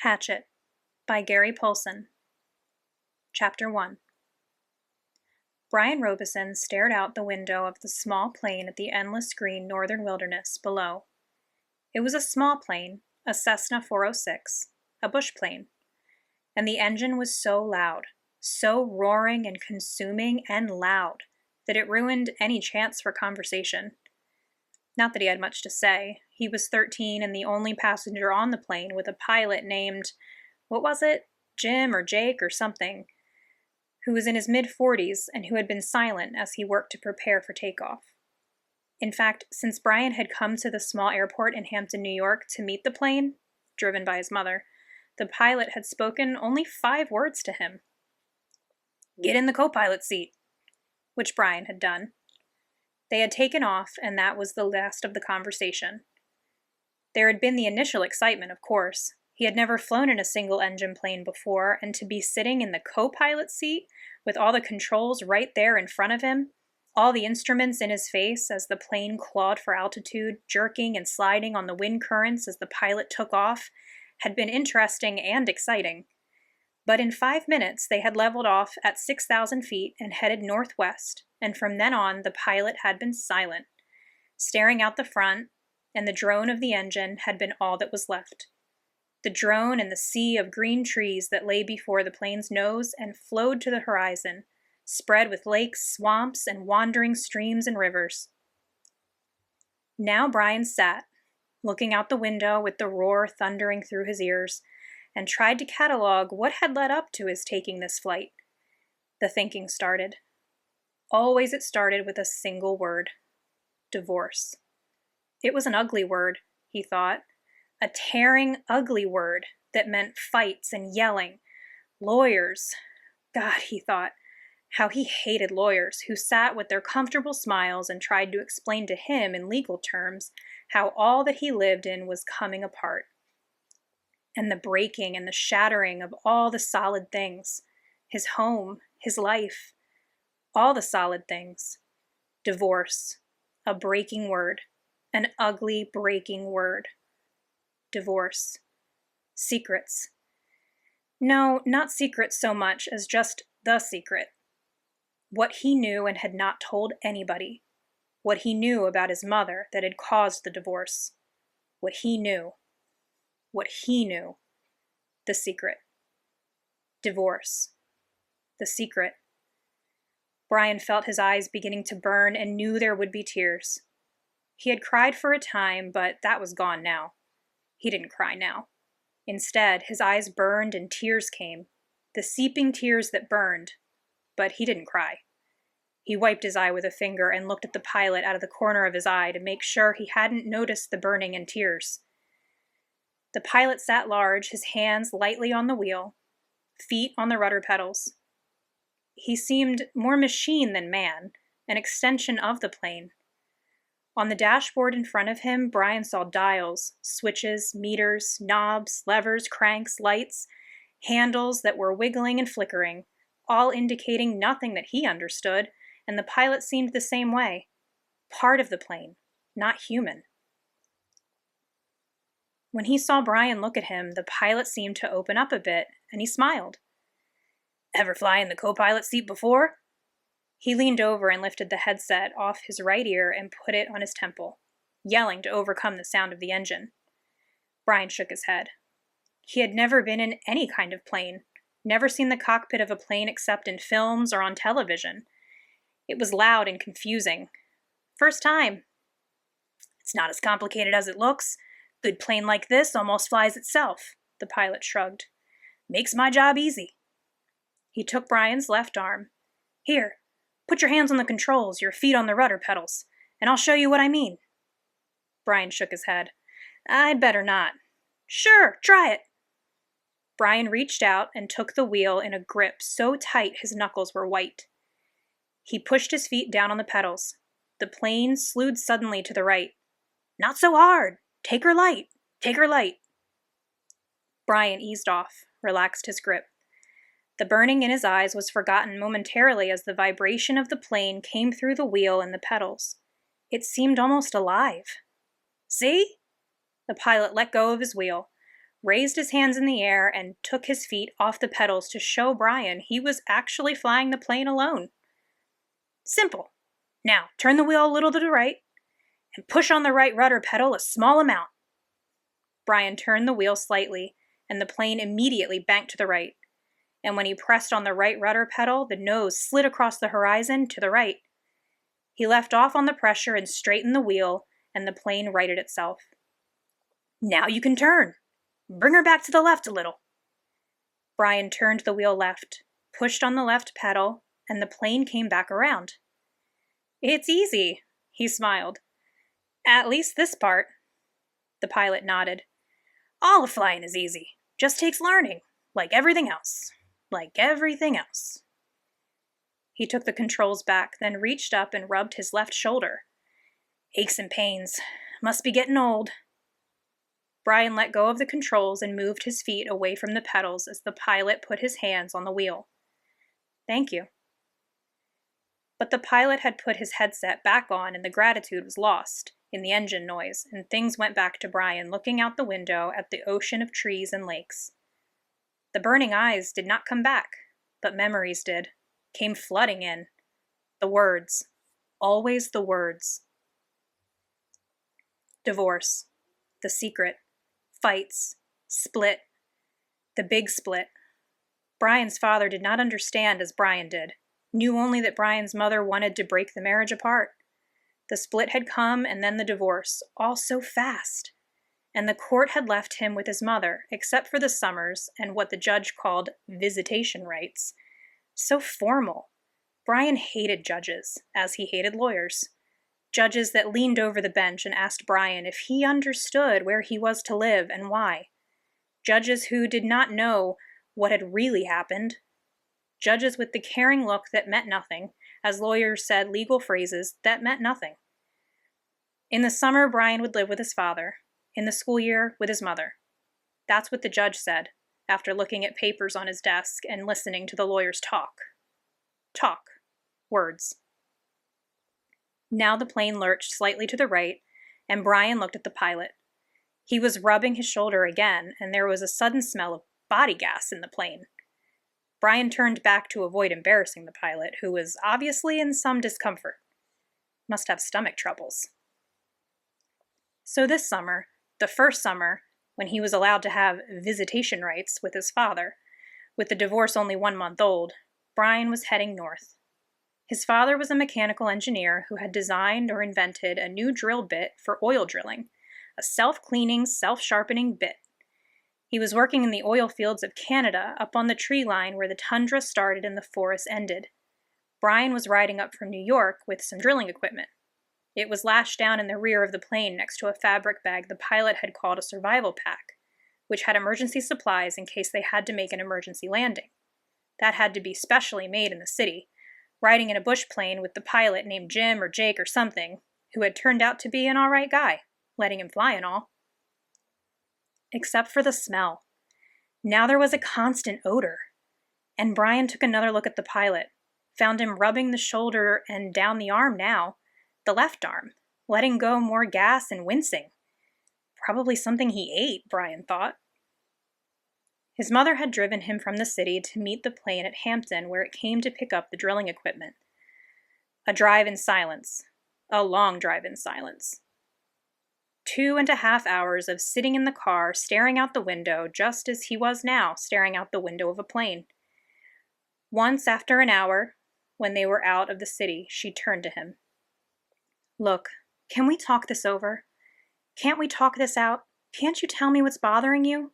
Hatchet by Paulsen. Chapter 1. Brian Robeson stared out the window of the small plane at the endless green northern wilderness below. It was a small plane, a Cessna 406, a bush plane, and the engine was so loud, so roaring and consuming and loud, that it ruined any chance for conversation. Not that he had much to say. He was 13 and the only passenger on the plane, with a pilot named, what was it, Jim or Jake or something, who was in his mid-40s and who had been silent as he worked to prepare for takeoff. In fact, since Brian had come to the small airport in Hampton, New York to meet the plane, driven by his mother, the pilot had spoken only 5 words to him. "Get in the co-pilot seat," which Brian had done. They had taken off, and that was the last of the conversation. There had been the initial excitement, of course. He had never flown in a single-engine plane before, and to be sitting in the co-pilot seat, with all the controls right there in front of him, all the instruments in his face as the plane clawed for altitude, jerking and sliding on the wind currents as the pilot took off, had been interesting and exciting. But in 5 minutes they had leveled off at 6,000 feet and headed northwest, and from then on the pilot had been silent, staring out the front, and the drone of the engine had been all that was left. The drone and the sea of green trees that lay before the plane's nose and flowed to the horizon, spread with lakes, swamps, and wandering streams and rivers. Now Brian sat, looking out the window with the roar thundering through his ears, and tried to catalog what had led up to his taking this flight. The thinking started. Always it started with a single word: divorce. It was an ugly word, he thought. A tearing, ugly word that meant fights and yelling. Lawyers. God, he thought, how he hated lawyers who sat with their comfortable smiles and tried to explain to him in legal terms how all that he lived in was coming apart. And the breaking and the shattering of all the solid things. His home, his life, all the solid things. Divorce. A breaking word. An ugly, breaking word. Divorce. Secrets. No, not secrets so much as just the secret. What he knew and had not told anybody. What he knew about his mother that had caused the divorce. What he knew. What he knew. The secret. Divorce. The secret. Brian felt his eyes beginning to burn and knew there would be tears. He had cried for a time, but that was gone now. He didn't cry now. Instead, his eyes burned and tears came, the seeping tears that burned, but he didn't cry. He wiped his eye with a finger and looked at the pilot out of the corner of his eye to make sure he hadn't noticed the burning and tears. The pilot sat large, his hands lightly on the wheel, feet on the rudder pedals. He seemed more machine than man, an extension of the plane. On the dashboard in front of him, Brian saw dials, switches, meters, knobs, levers, cranks, lights, handles that were wiggling and flickering, all indicating nothing that he understood, and the pilot seemed the same way. Part of the plane, not human. When he saw Brian look at him, the pilot seemed to open up a bit, and he smiled. "Ever fly in the co-pilot seat before?" He leaned over and lifted the headset off his right ear and put it on his temple, yelling to overcome the sound of the engine. Brian shook his head. He had never been in any kind of plane, never seen the cockpit of a plane except in films or on television. It was loud and confusing. First time. "It's not as complicated as it looks. Good plane like this almost flies itself," the pilot shrugged. "Makes my job easy." He took Brian's left arm. "Here. Put your hands on the controls, your feet on the rudder pedals, and I'll show you what I mean." Brian shook his head. "I'd better not." "Sure, try it." Brian reached out and took the wheel in a grip so tight his knuckles were white. He pushed his feet down on the pedals. The plane slewed suddenly to the right. "Not so hard. Take her light. Take her light." Brian eased off, relaxed his grip. The burning in his eyes was forgotten momentarily as the vibration of the plane came through the wheel and the pedals. It seemed almost alive. "See?" The pilot let go of his wheel. raised his hands in the air, and took his feet off the pedals to show Brian he was actually flying the plane alone. Simple. Now, turn the wheel a little to the right, and push on the right rudder pedal a small amount. Brian turned the wheel slightly, and the plane immediately banked to the right. And when he pressed on the right rudder pedal, the nose slid across the horizon to the right. He left off on the pressure and straightened the wheel, and the plane righted itself. Now you can turn. Bring her back to the left a little. Brian turned the wheel left, pushed on the left pedal, and the plane came back around. It's easy, he smiled. At least this part. The pilot nodded. All of flying is easy. Just takes learning, like everything else. Like everything else. He took the controls back, then reached up and rubbed his left shoulder. Aches and pains. Must be getting old. Brian let go of the controls and moved his feet away from the pedals as the pilot put his hands on the wheel. Thank you. But the pilot had put his headset back on and the gratitude was lost in the engine noise, and things went back to Brian looking out the window at the ocean of trees and lakes. The burning eyes did not come back, but memories did, came flooding in. The words. Always the words. Divorce. The secret. Fights. Split. The big split. Brian's father did not understand as Brian did, knew only that Brian's mother wanted to break the marriage apart. The split had come and then the divorce, all so fast. And the court had left him with his mother, except for the summers and what the judge called visitation rights. So formal. Brian hated judges, as he hated lawyers. Judges that leaned over the bench and asked Brian if he understood where he was to live and why. Judges who did not know what had really happened. Judges with the caring look that meant nothing, as lawyers said legal phrases that meant nothing. In the summer, Brian would live with his father. In the school year, with his mother. That's what the judge said, after looking at papers on his desk and listening to the lawyers talk. Talk. Words. Now the plane lurched slightly to the right, and Brian looked at the pilot. He was rubbing his shoulder again, and there was a sudden smell of body gas in the plane. Brian turned back to avoid embarrassing the pilot, who was obviously in some discomfort. Must have stomach troubles. So this summer, the first summer, when he was allowed to have visitation rights with his father, with the divorce only 1 month old, Brian was heading north. His father was a mechanical engineer who had designed or invented a new drill bit for oil drilling, a self-cleaning, self-sharpening bit. He was working in the oil fields of Canada up on the tree line where the tundra started and the forest ended. Brian was riding up from New York with some drilling equipment. It was lashed down in the rear of the plane next to a fabric bag the pilot had called a survival pack, which had emergency supplies in case they had to make an emergency landing. That had to be specially made in the city, riding in a bush plane with the pilot named Jim or Jake or something, who had turned out to be an all right guy, letting him fly and all. Except for the smell. Now there was a constant odor. And Brian took another look at the pilot, found him rubbing the shoulder and down the arm now, the left arm, letting go more gas and wincing. Probably something he ate, Brian thought. His mother had driven him from the city to meet the plane at Hampton where it came to pick up the drilling equipment. A drive in silence. A long drive in silence. 2.5 hours of sitting in the car, staring out the window, just as he was now, staring out the window of a plane. Once, after an hour, when they were out of the city, she turned to him. Look, can we talk this over? Can't we talk this out? Can't you tell me what's bothering you?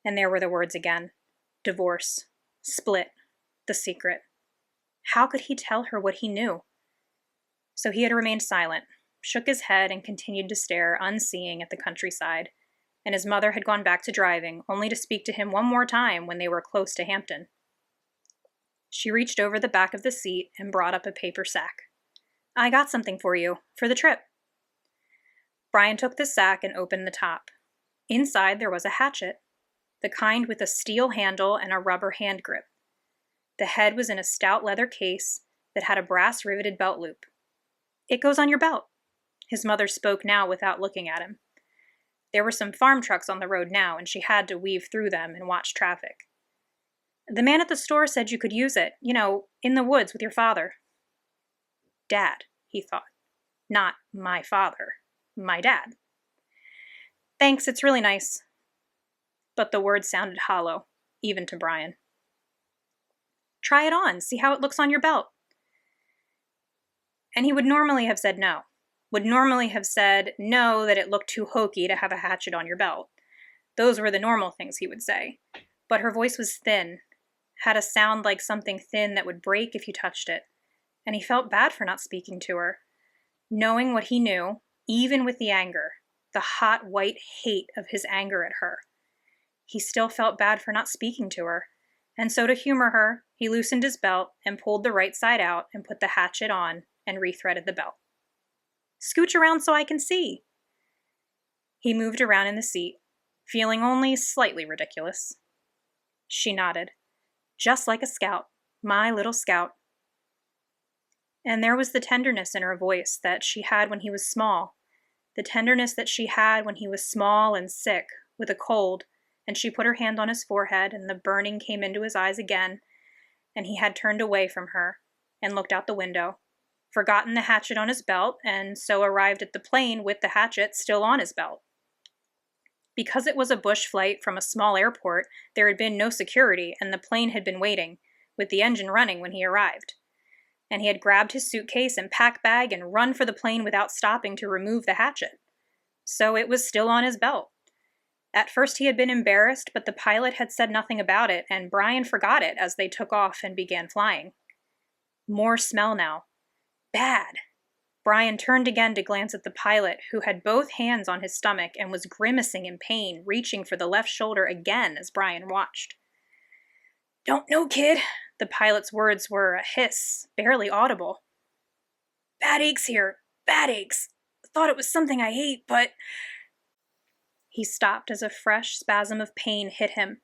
And there were the words again. Divorce. Split. The secret. How could he tell her what he knew? So he had remained silent, shook his head and continued to stare, unseeing, at the countryside, and his mother had gone back to driving, only to speak to him one more time when they were close to Hampton. She reached over the back of the seat and brought up a paper sack. I got something for you, for the trip. Brian took the sack and opened the top. Inside there was a hatchet, the kind with a steel handle and a rubber hand grip. The head was in a stout leather case that had a brass riveted belt loop. It goes on your belt. His mother spoke now without looking at him. There were some farm trucks on the road now, and she had to weave through them and watch traffic. The man at the store said you could use it, in the woods with your father. Dad, he thought. Not my father. My dad. Thanks, it's really nice. But the words sounded hollow, even to Brian. Try it on, see how it looks on your belt. And he would normally have said no. Would normally have said no, that it looked too hokey to have a hatchet on your belt. Those were the normal things he would say. But her voice was thin, had a sound like something thin that would break if you touched it. And he felt bad for not speaking to her. Knowing what he knew, even with the anger, the hot white hate of his anger at her, he still felt bad for not speaking to her. And so to humor her, he loosened his belt and pulled the right side out and put the hatchet on and rethreaded the belt. Scooch around so I can see. He moved around in the seat, feeling only slightly ridiculous. She nodded. Just like a scout, my little scout. And there was the tenderness in her voice that she had when he was small, the tenderness that she had when he was small and sick, with a cold, and she put her hand on his forehead, and the burning came into his eyes again, and he had turned away from her and looked out the window, forgotten the hatchet on his belt, and so arrived at the plane with the hatchet still on his belt. Because it was a bush flight from a small airport, there had been no security, and the plane had been waiting, with the engine running when he arrived. And he had grabbed his suitcase and pack bag and run for the plane without stopping to remove the hatchet. So it was still on his belt. At first he had been embarrassed, but the pilot had said nothing about it, and Brian forgot it as they took off and began flying. More smell now. Bad. Brian turned again to glance at the pilot, who had both hands on his stomach and was grimacing in pain, reaching for the left shoulder again as Brian watched. Don't know, kid. The pilot's words were a hiss, barely audible. Bad aches here. Bad aches. Thought it was something I ate, but... He stopped as a fresh spasm of pain hit him.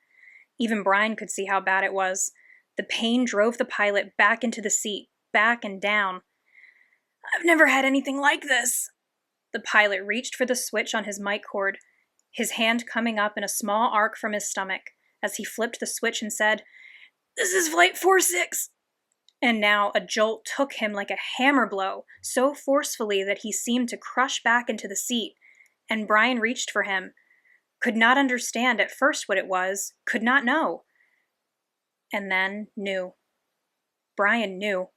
Even Brian could see how bad it was. The pain drove the pilot back into the seat, back and down. I've never had anything like this. The pilot reached for the switch on his mic cord, his hand coming up in a small arc from his stomach, as he flipped the switch and said, This is Flight 46. And now a jolt took him like a hammer blow, so forcefully that he seemed to crush back into the seat, and Brian reached for him, could not understand at first what it was, could not know. And then knew. Brian knew.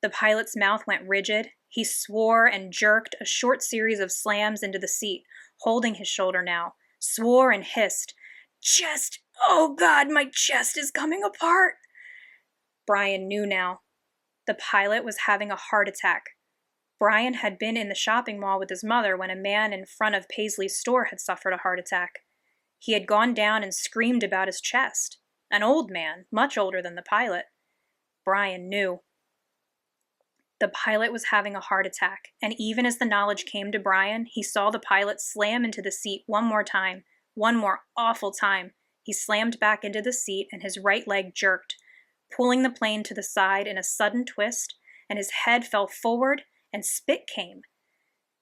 The pilot's mouth went rigid. He swore and jerked a short series of slams into the seat, holding his shoulder now, swore and hissed, Chest! Oh God, my chest is coming apart! Brian knew now. The pilot was having a heart attack. Brian had been in the shopping mall with his mother when a man in front of Paisley's store had suffered a heart attack. He had gone down and screamed about his chest. An old man, much older than the pilot. Brian knew. The pilot was having a heart attack, and even as the knowledge came to Brian, he saw the pilot slam into the seat one more time, one more awful time. He slammed back into the seat, and his right leg jerked, pulling the plane to the side in a sudden twist, and his head fell forward, and spit came.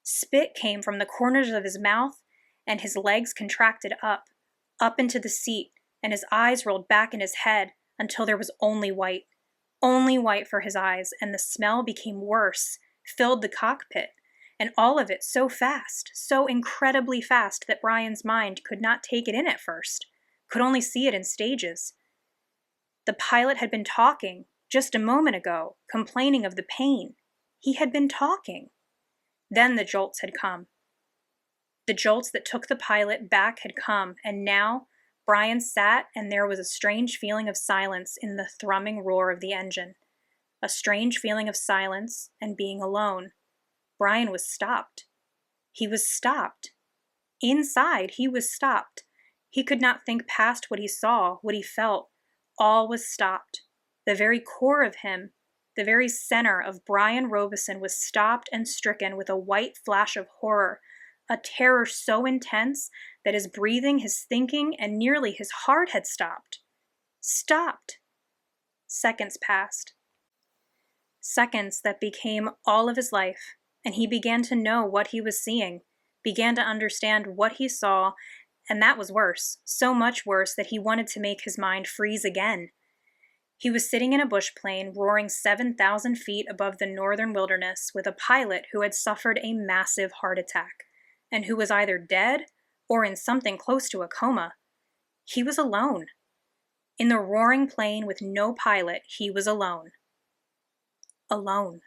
Spit came from the corners of his mouth, and his legs contracted up into the seat, and his eyes rolled back in his head until there was only white for his eyes, and the smell became worse, filled the cockpit, and all of it so fast, so incredibly fast that Brian's mind could not take it in at first, could only see it in stages. The pilot had been talking, just a moment ago, complaining of the pain. He had been talking. Then the jolts had come. The jolts that took the pilot back had come, and now Brian sat, and there was a strange feeling of silence in the thrumming roar of the engine. A strange feeling of silence and being alone. Brian was stopped. He was stopped. Inside, he was stopped. He could not think past what he saw, what he felt. All was stopped. The very core of him, the very center of Brian Robeson was stopped and stricken with a white flash of horror, a terror so intense that his breathing, his thinking, and nearly his heart had stopped. Stopped. Seconds passed. Seconds that became all of his life, and he began to know what he was seeing, began to understand what he saw, and that was worse, so much worse that he wanted to make his mind freeze again. He was sitting in a bush plane roaring 7,000 feet above the northern wilderness with a pilot who had suffered a massive heart attack, and who was either dead or in something close to a coma. He was alone. In the roaring plane with no pilot, he was alone. Alone.